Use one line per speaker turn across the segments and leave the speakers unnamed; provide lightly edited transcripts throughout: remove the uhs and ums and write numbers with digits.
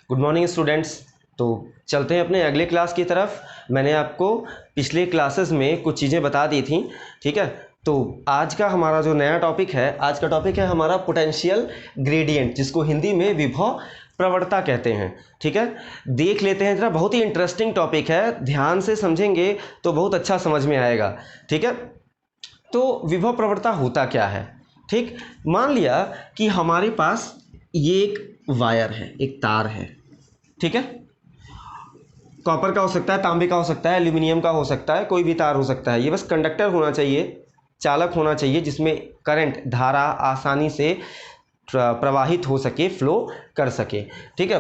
Good morning students. तो चलते हैं अपने अगले क्लास की तरफ। मैंने आपको पिछले क्लासेस में कुछ चीज़ें बता दी थी, ठीक है। तो आज का हमारा जो नया टॉपिक है, आज का टॉपिक है हमारा पोटेंशियल ग्रेडियंट, जिसको हिंदी में विभव प्रवणता कहते हैं, ठीक है। देख लेते हैं जरा, बहुत ही इंटरेस्टिंग टॉपिक है, ध्यान से समझेंगे तो बहुत अच्छा समझ में आएगा, ठीक है। तो विभव प्रवणता होता क्या है, ठीक। मान लिया कि हमारे पास ये एक वायर है, एक तार है, ठीक है। कॉपर का हो सकता है, तांबे का हो सकता है, एल्यूमिनियम का हो सकता है, कोई भी तार हो सकता है। ये बस कंडक्टर होना चाहिए, चालक होना चाहिए, जिसमें करंट धारा आसानी से प्रवाहित हो सके, फ्लो कर सके, ठीक है।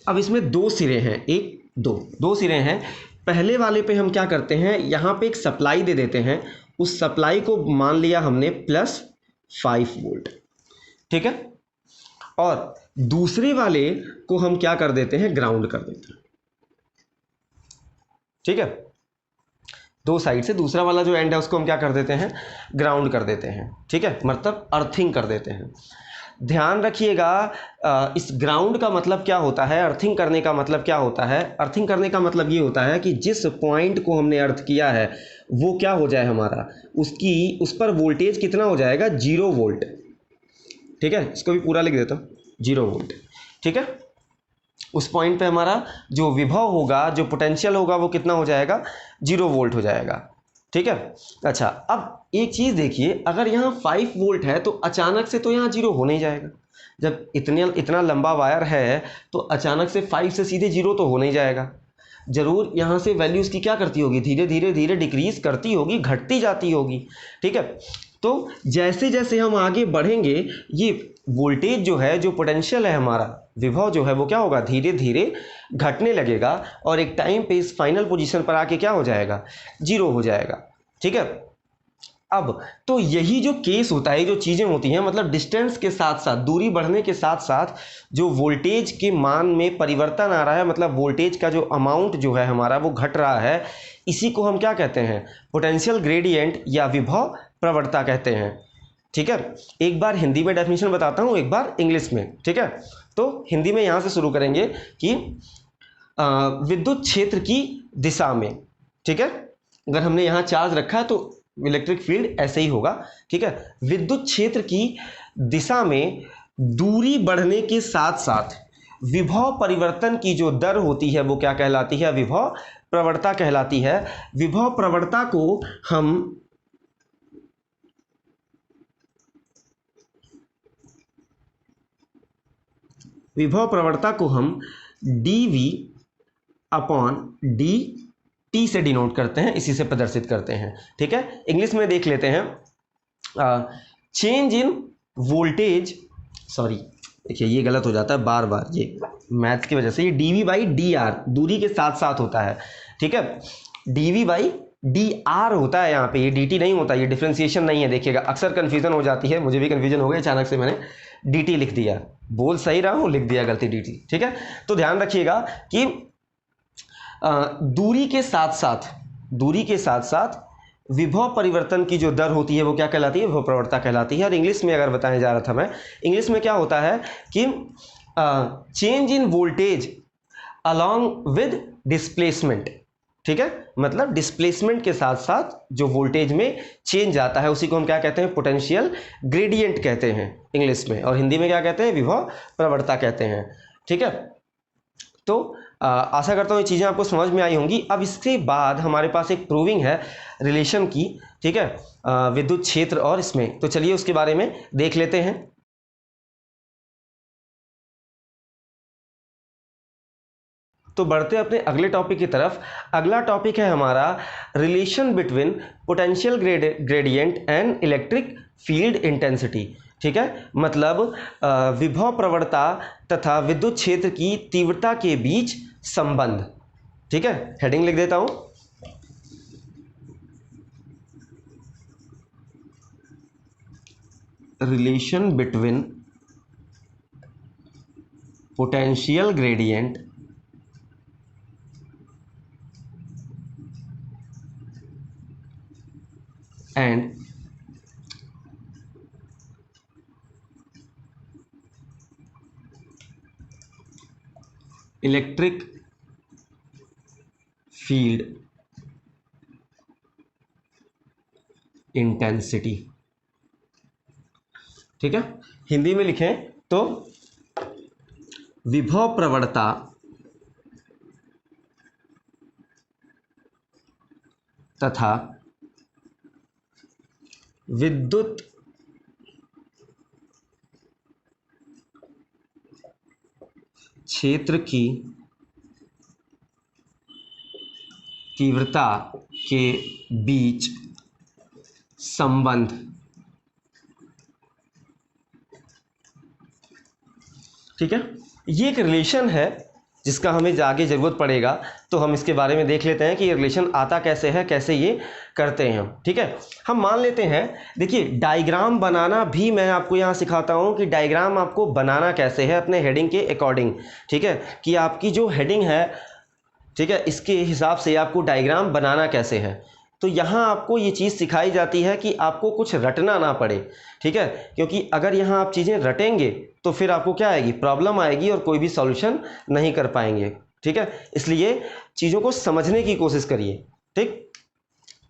अब इसमें दो सिरे हैं, एक दो सिरे हैं। पहले वाले पे हम क्या करते हैं, यहाँ पे एक सप्लाई दे देते हैं। उस सप्लाई को मान लिया हमने +5 वोल्ट, ठीक है। और दूसरे वाले को हम क्या कर देते हैं, ग्राउंड कर देते हैं, ठीक है। दो साइड से दूसरा वाला जो एंड है उसको हम क्या कर देते हैं, ग्राउंड कर देते हैं, ठीक है, मतलब अर्थिंग कर देते हैं। ध्यान रखिएगा, इस ग्राउंड का मतलब क्या होता है, अर्थिंग करने का मतलब क्या होता है। अर्थिंग करने का मतलब ये होता है कि जिस पॉइंट को हमने अर्थ किया है वो क्या हो जाए हमारा, उस पर वोल्टेज कितना हो जाएगा, 0 वोल्ट, ठीक है। इसको भी पूरा लिख देता हूँ, 0 वोल्ट, ठीक है। उस पॉइंट पे हमारा जो विभव होगा, जो पोटेंशियल होगा, वो कितना हो जाएगा, 0 वोल्ट हो जाएगा, ठीक है। अच्छा, अब एक चीज़ देखिए, अगर यहाँ 5 वोल्ट है तो अचानक से तो यहाँ 0 हो नहीं जाएगा। जब इतना लंबा वायर है तो अचानक से 5 से सीधे 0 तो हो नहीं जाएगा। जरूर यहाँ से वैल्यूज़ की क्या करती होगी, धीरे धीरे धीरे डिक्रीज करती होगी, घटती जाती होगी, ठीक है। तो जैसे जैसे हम आगे बढ़ेंगे, ये वोल्टेज जो है, जो पोटेंशियल है हमारा, विभव जो है, वो क्या होगा, धीरे धीरे घटने लगेगा और एक टाइम पे इस फाइनल पोजीशन पर आके क्या हो जाएगा, 0 हो जाएगा, ठीक है। अब तो यही जो केस होता है, जो चीज़ें होती हैं, मतलब डिस्टेंस के साथ साथ, दूरी बढ़ने के साथ साथ जो वोल्टेज के मान में परिवर्तन आ रहा है, मतलब वोल्टेज का जो अमाउंट जो है हमारा वो घट रहा है, इसी को हम क्या कहते हैं, पोटेंशियल ग्रेडियंट या विभव प्रवणता कहते हैं, ठीक है। एक बार हिंदी में डेफिनेशन बताता हूँ, एक बार इंग्लिश में, ठीक है। तो हिंदी में यहाँ से शुरू करेंगे कि विद्युत क्षेत्र की दिशा में, ठीक है। अगर हमने यहाँ चार्ज रखा है तो इलेक्ट्रिक फील्ड ऐसे ही होगा, ठीक है। विद्युत क्षेत्र की दिशा में दूरी बढ़ने के साथ साथ विभव परिवर्तन की जो दर होती है वो क्या कहलाती है, विभव प्रवणता कहलाती है। विभव प्रवणता को हम dV अपॉन dt से डिनोट करते हैं, इसी से प्रदर्शित करते हैं, ठीक है। इंग्लिश में देख लेते हैं, चेंज इन वोल्टेज, सॉरी देखिए ये गलत हो जाता है बार बार, ये मैथ्स की वजह से, ये dV/dr दूरी के साथ साथ होता है, ठीक है। dV/dr होता है, यहाँ पे ये dt नहीं होता, ये डिफ्रेंसिएशन नहीं है। देखिएगा अक्सर कन्फ्यूजन हो जाती है, मुझे भी कन्फ्यूजन हो गया, अचानक से मैंने dt लिख दिया, बोल सही रहा हूँ, लिख दिया गलती dt, ठीक है। तो ध्यान रखिएगा कि दूरी के साथ साथ विभव परिवर्तन की जो दर होती है वो क्या कहलाती है, विभव प्रवणता कहलाती है। और इंग्लिश में अगर बताने जा रहा था मैं, इंग्लिश में क्या होता है कि change in voltage along with displacement, ठीक है। मतलब डिस्प्लेसमेंट के साथ साथ जो वोल्टेज में चेंज आता है उसी को हम क्या कहते हैं, पोटेंशियल ग्रेडियंट कहते हैं इंग्लिश में, और हिंदी में क्या कहते हैं, विभव प्रवणता कहते हैं, ठीक है। तो आशा करता हूँ ये चीज़ें आपको समझ में आई होंगी। अब इसके बाद हमारे पास एक प्रूविंग है रिलेशन की, ठीक है, विद्युत क्षेत्र और इसमें, तो चलिए उसके बारे में देख लेते हैं। तो बढ़ते अपने अगले टॉपिक की तरफ। अगला टॉपिक है हमारा relation between potential gradient and electric field intensity, ठीक है। मतलब विभव प्रवणता तथा विद्युत क्षेत्र की तीव्रता के बीच संबंध, ठीक है। हेडिंग लिख देता हूं, relation between potential gradient and electric field intensity. ठीक है, हिंदी में लिखें तो विभव प्रवणता तथा विद्युत क्षेत्र की तीव्रता के बीच संबंध। ठीक है, ये एक रिलेशन है जिसका हमें आगे ज़रूरत पड़ेगा, तो हम इसके बारे में देख लेते हैं कि ये रिलेशन आता कैसे है, कैसे ये करते हैं हम। ठीक है, हम मान लेते हैं, देखिए डायग्राम बनाना भी मैं आपको यहाँ सिखाता हूँ कि डायग्राम आपको बनाना कैसे है अपने हेडिंग के अकॉर्डिंग। ठीक है, कि आपकी जो हेडिंग है, ठीक है, इसके हिसाब से आपको डायग्राम बनाना कैसे है। तो यहाँ आपको ये चीज़ सिखाई जाती है कि आपको कुछ रटना ना पड़े। ठीक है, क्योंकि अगर यहाँ आप चीज़ें रटेंगे तो फिर आपको क्या आएगी, प्रॉब्लम आएगी और कोई भी सॉल्यूशन नहीं कर पाएंगे। ठीक है, इसलिए चीज़ों को समझने की कोशिश करिए। ठीक,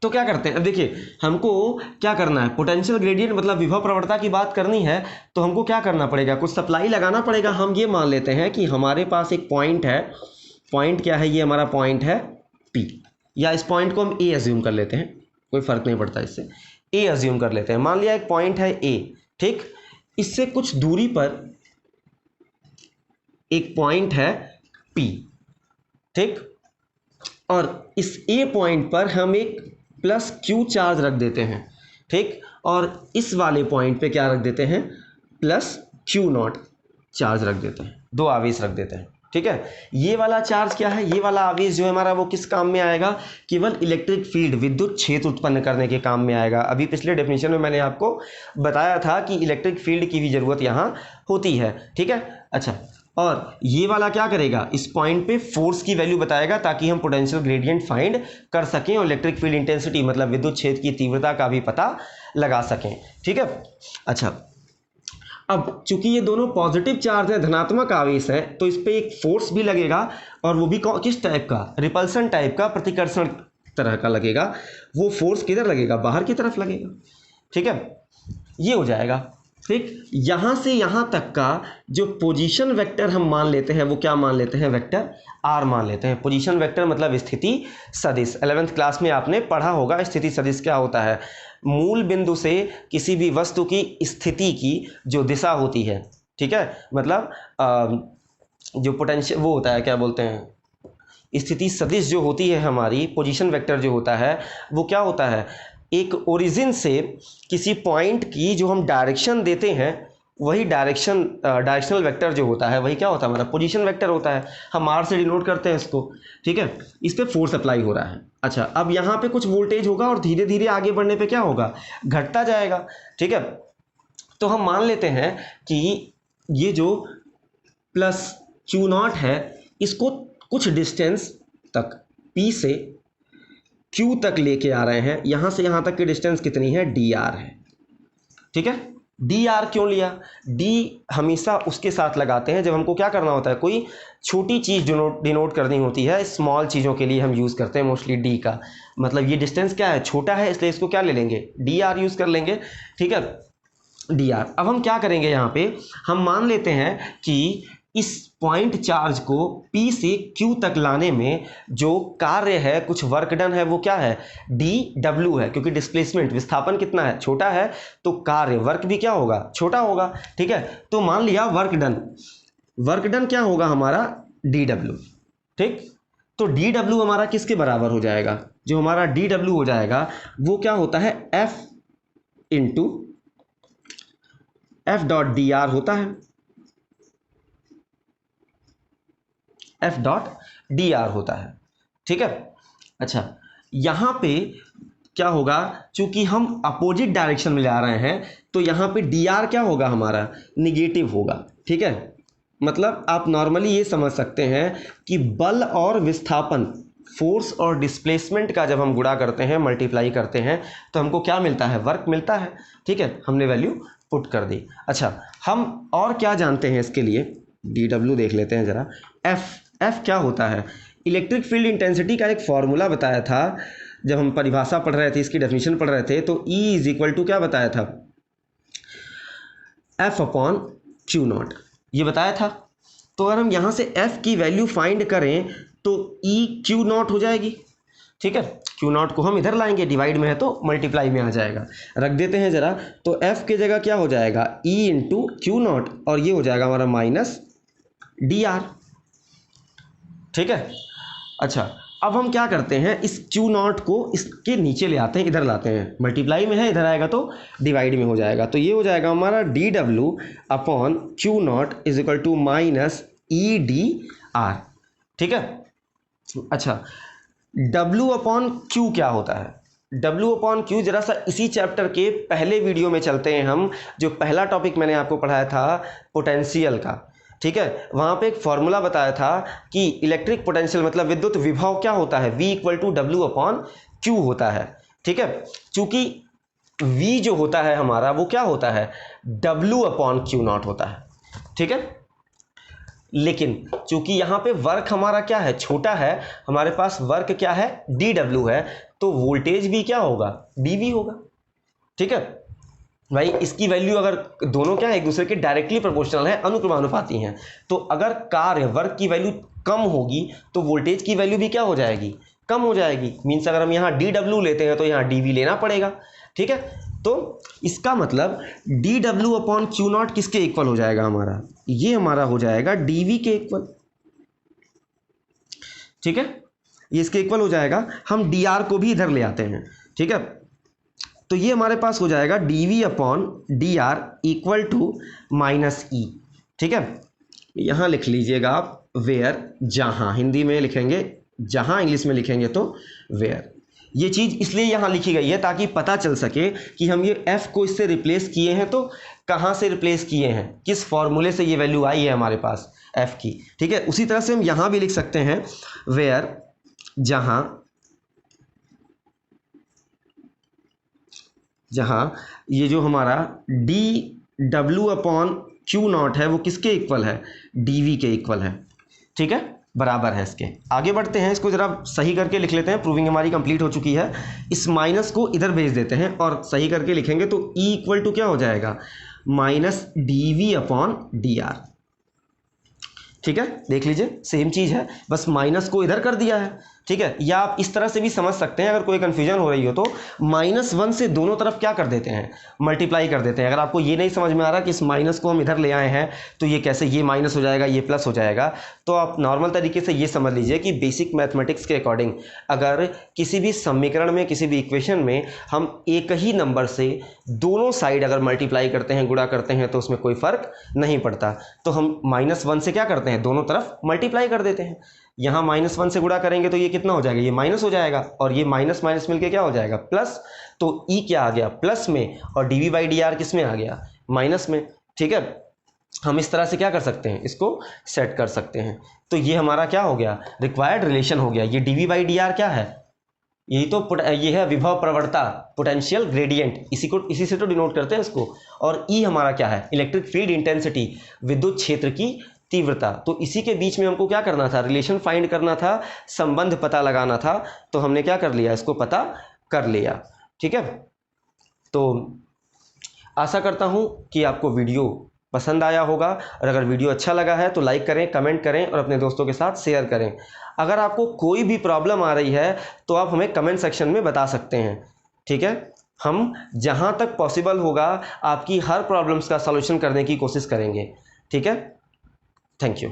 तो क्या करते हैं, अब देखिए हमको क्या करना है, पोटेंशियल ग्रेडियंट मतलब विभव प्रवणता की बात करनी है, तो हमको क्या करना पड़ेगा, कुछ सप्लाई लगाना पड़ेगा। हम ये मान लेते हैं कि हमारे पास एक पॉइंट है, पॉइंट क्या है, ये हमारा पॉइंट है P, या इस पॉइंट को हम A अज्यूम कर लेते हैं, कोई फ़र्क नहीं पड़ता, इससे A अज्यूम कर लेते हैं। मान लिया एक पॉइंट है A, ठीक, इससे कुछ दूरी पर एक पॉइंट है P, ठीक, और इस A पॉइंट पर हम एक प्लस Q चार्ज रख देते हैं। ठीक, और इस वाले पॉइंट पे क्या रख देते हैं, प्लस Q0 चार्ज रख देते हैं, दो आवेश रख देते हैं। ठीक है, ये वाला चार्ज क्या है, ये वाला आवेश जो है हमारा वो किस काम में आएगा, केवल इलेक्ट्रिक फील्ड विद्युत क्षेत्र उत्पन्न करने के काम में आएगा। अभी पिछले डेफिनेशन में मैंने आपको बताया था कि इलेक्ट्रिक फील्ड की भी ज़रूरत यहाँ होती है। ठीक है, अच्छा, और ये वाला क्या करेगा, इस पॉइंट पे फोर्स की वैल्यू बताएगा ताकि हम पोटेंशियल ग्रेडियंट फाइंड कर सकें और इलेक्ट्रिक फील्ड इंटेंसिटी मतलब विद्युत क्षेत्र की तीव्रता का भी पता लगा सकें। ठीक है, अच्छा, अब चूंकि ये दोनों पॉजिटिव चार्ज है, धनात्मक आवेश है, तो इस पर एक फोर्स भी लगेगा, और वो भी किस टाइप का, रिपल्सन टाइप का, प्रतिकर्षण तरह का लगेगा। वो फोर्स किधर लगेगा, बाहर की तरफ लगेगा। ठीक है, ये हो जाएगा। ठीक, यहाँ से यहाँ तक का जो पोजीशन वेक्टर हम मान लेते हैं वो क्या मान लेते हैं, वेक्टर आर मान लेते हैं। पोजीशन वेक्टर मतलब स्थिति सदिश, 11th क्लास में आपने पढ़ा होगा। स्थिति सदिश क्या होता है, मूल बिंदु से किसी भी वस्तु की स्थिति की जो दिशा होती है। ठीक है, मतलब जो पोटेंशियल वो होता है, क्या बोलते हैं, स्थिति सदिश जो होती है हमारी, पोजीशन वेक्टर जो होता है वो क्या होता है, एक ओरिजिन से किसी पॉइंट की जो हम डायरेक्शन देते हैं वही डायरेक्शनल वेक्टर जो होता है वही क्या होता है, हमारा पोजीशन वेक्टर होता है। हम आर से डिनोट करते हैं इसको। ठीक है, इस पर फोर्स अप्लाई हो रहा है। अच्छा, अब यहाँ पे कुछ वोल्टेज होगा और धीरे धीरे आगे बढ़ने पे क्या होगा, घटता जाएगा। ठीक है, तो हम मान लेते हैं कि ये जो प्लस Q0 है, इसको कुछ डिस्टेंस तक P से Q तक लेके आ रहे हैं। यहाँ से यहाँ तक की डिस्टेंस कितनी है, dr है। ठीक है, dr क्यों लिया, d हमेशा उसके साथ लगाते हैं जब हमको क्या करना होता है, कोई छोटी चीज़ डिनोट करनी होती है। स्मॉल चीज़ों के लिए हम यूज़ करते हैं मोस्टली d का, मतलब ये डिस्टेंस क्या है, छोटा है, इसलिए इसको क्या ले लेंगे, dr यूज़ कर लेंगे। ठीक है, dr। अब हम क्या करेंगे, यहाँ पे हम मान लेते हैं कि इस पॉइंट चार्ज को P से Q तक लाने में जो कार्य है, कुछ वर्क डन है, वो क्या है, dw है, क्योंकि डिस्प्लेसमेंट विस्थापन कितना है, छोटा है, तो कार्य वर्क भी क्या होगा, छोटा होगा। ठीक है, तो मान लिया वर्क डन क्या होगा हमारा, dw। ठीक, तो dw हमारा किसके बराबर हो जाएगा, जो हमारा dw हो जाएगा वो क्या होता है, F इंटू F.dr होता है, F.dr होता है। ठीक है, अच्छा, यहाँ पे क्या होगा, चूंकि हम अपोजिट डायरेक्शन में जा रहे हैं तो यहाँ पे dr क्या होगा हमारा, निगेटिव होगा। ठीक है, मतलब आप नॉर्मली ये समझ सकते हैं कि बल और विस्थापन, फोर्स और डिस्प्लेसमेंट का जब हम गुणा करते हैं, मल्टीप्लाई करते हैं, तो हमको क्या मिलता है, वर्क मिलता है। ठीक है, हमने वैल्यू पुट कर दी। अच्छा, हम और क्या जानते हैं इसके लिए, dw देख लेते हैं ज़रा, F एफ क्या होता है? इलेक्ट्रिक फील्ड इंटेंसिटी का एक फॉर्मूला बताया था जब हम परिभाषा पढ़ रहे थे, इसकी डेफिनेशन पढ़ रहे थे, तो E इज इक्वल टू क्या बताया था? F अपॉन क्यू नॉट, ये बताया था। तो अगर हम यहाँ से F की वैल्यू फाइंड करें तो E क्यू नॉट हो जाएगी, ठीक है। क्यू नॉट को हम इधर लाएंगे, डिवाइड में है तो मल्टीप्लाई में आ जाएगा, रख देते हैं ज़रा। तो F के जगह क्या हो जाएगा? E इंटू क्यू नॉट, और ये हो जाएगा हमारा माइनस DR, ठीक है। अच्छा, अब हम क्या करते हैं, इस क्यू नॉट को इसके नीचे ले आते हैं, इधर लाते हैं, मल्टीप्लाई में है, इधर आएगा तो डिवाइड में हो जाएगा। तो ये हो जाएगा हमारा DW upon Q naught is equal to minus EDR, ठीक है। अच्छा, W अपॉन क्यू क्या होता है? W अपॉन क्यू जरा सा इसी चैप्टर के पहले वीडियो में चलते हैं हम, जो पहला टॉपिक मैंने आपको पढ़ाया था पोटेंशियल का, ठीक है। वहाँ पे एक फॉर्मूला बताया था कि इलेक्ट्रिक पोटेंशियल मतलब विद्युत विभव क्या होता है? V equal to W upon Q होता है, ठीक है। चूँकि V जो होता है हमारा वो क्या होता है? W अपॉन क्यू नॉट होता है, ठीक है। लेकिन चूंकि यहाँ पे वर्क हमारा क्या है? छोटा है, हमारे पास वर्क क्या है? DW है, तो वोल्टेज भी क्या होगा? DV होगा, ठीक है भाई। इसकी वैल्यू अगर दोनों क्या है? एक दूसरे के डायरेक्टली प्रोपोर्शनल है, अनुक्रमानुपाती हैं। तो अगर कार्य वर्क की वैल्यू कम होगी तो वोल्टेज की वैल्यू भी क्या हो जाएगी? कम हो जाएगी। मीन्स अगर हम यहाँ DW लेते हैं तो यहाँ DV लेना पड़ेगा, ठीक है। तो इसका मतलब DW अपॉन क्यू नॉट किसके इक्वल हो जाएगा हमारा? ये हमारा हो जाएगा DV के इक्वल, ठीक है। ये इसके इक्वल हो जाएगा। हम DR को भी इधर ले आते हैं, ठीक है। तो ये हमारे पास हो जाएगा DV upon DR equal to minus E, ठीक है। यहाँ लिख लीजिएगा आप वेयर, जहाँ, हिंदी में लिखेंगे जहाँ, इंग्लिश में लिखेंगे तो वेयर। ये चीज़ इसलिए यहाँ लिखी गई है ताकि पता चल सके कि हम ये F को इससे रिप्लेस किए हैं तो कहाँ से रिप्लेस किए हैं, किस फॉर्मूले से ये वैल्यू आई है हमारे पास F की, ठीक है। उसी तरह से हम यहाँ भी लिख सकते हैं वेयर, जहाँ ये जो हमारा DW अपॉन क्यू नॉट है वो किसके इक्वल है? DV के इक्वल है, ठीक है, बराबर है इसके। आगे बढ़ते हैं, इसको ज़रा सही करके लिख लेते हैं, प्रूविंग हमारी कंप्लीट हो चुकी है। इस माइनस को इधर भेज देते हैं और सही करके लिखेंगे तो E इक्वल टू क्या हो जाएगा? माइनस DV अपॉन DR, ठीक है। देख लीजिए सेम चीज़ है, बस माइनस को इधर कर दिया है, ठीक है। या आप इस तरह से भी समझ सकते हैं, अगर कोई कन्फ्यूजन हो रही हो तो -1 से दोनों तरफ क्या कर देते हैं? मल्टीप्लाई कर देते हैं। अगर आपको ये नहीं समझ में आ रहा कि इस माइनस को हम इधर ले आए हैं तो ये कैसे, ये माइनस हो जाएगा, ये प्लस हो जाएगा, तो आप नॉर्मल तरीके से ये समझ लीजिए कि बेसिक मैथमेटिक्स के अकॉर्डिंग अगर किसी भी समीकरण में, किसी भी इक्वेशन में हम एक ही नंबर से दोनों साइड अगर मल्टीप्लाई करते हैं, गुणा करते हैं, तो उसमें कोई फ़र्क नहीं पड़ता। तो हम -1 से क्या करते हैं? दोनों तरफ मल्टीप्लाई कर देते हैं। यहाँ -1 से गुणा करेंगे तो ये कितना हो जाएगा? ये माइनस हो जाएगा, और ये माइनस माइनस मिलके क्या हो जाएगा? प्लस। तो E क्या आ गया? प्लस में, और DV/DR किस में आ गया? माइनस में, ठीक है। हम इस तरह से क्या कर सकते हैं? इसको सेट कर सकते हैं। तो ये हमारा क्या हो गया? रिक्वायर्ड रिलेशन हो गया। ये DV/DR क्या है? यही तो ये है विभव प्रवणता, पोटेंशियल ग्रेडियंट, इसी से तो डिनोट करते हैं इसको। और E हमारा क्या है? इलेक्ट्रिक फील्ड इंटेंसिटी, विद्युत क्षेत्र की तीव्रता। तो इसी के बीच में हमको क्या करना था? रिलेशन फाइंड करना था, संबंध पता लगाना था। तो हमने क्या कर लिया? इसको पता कर लिया, ठीक है। तो आशा करता हूँ कि आपको वीडियो पसंद आया होगा, और अगर वीडियो अच्छा लगा है तो लाइक करें, कमेंट करें और अपने दोस्तों के साथ शेयर करें। अगर आपको कोई भी प्रॉब्लम आ रही है तो आप हमें कमेंट सेक्शन में बता सकते हैं, ठीक है। हम जहाँ तक पॉसिबल होगा आपकी हर प्रॉब्लम्स का सॉल्यूशन करने की कोशिश करेंगे, ठीक है। Thank you.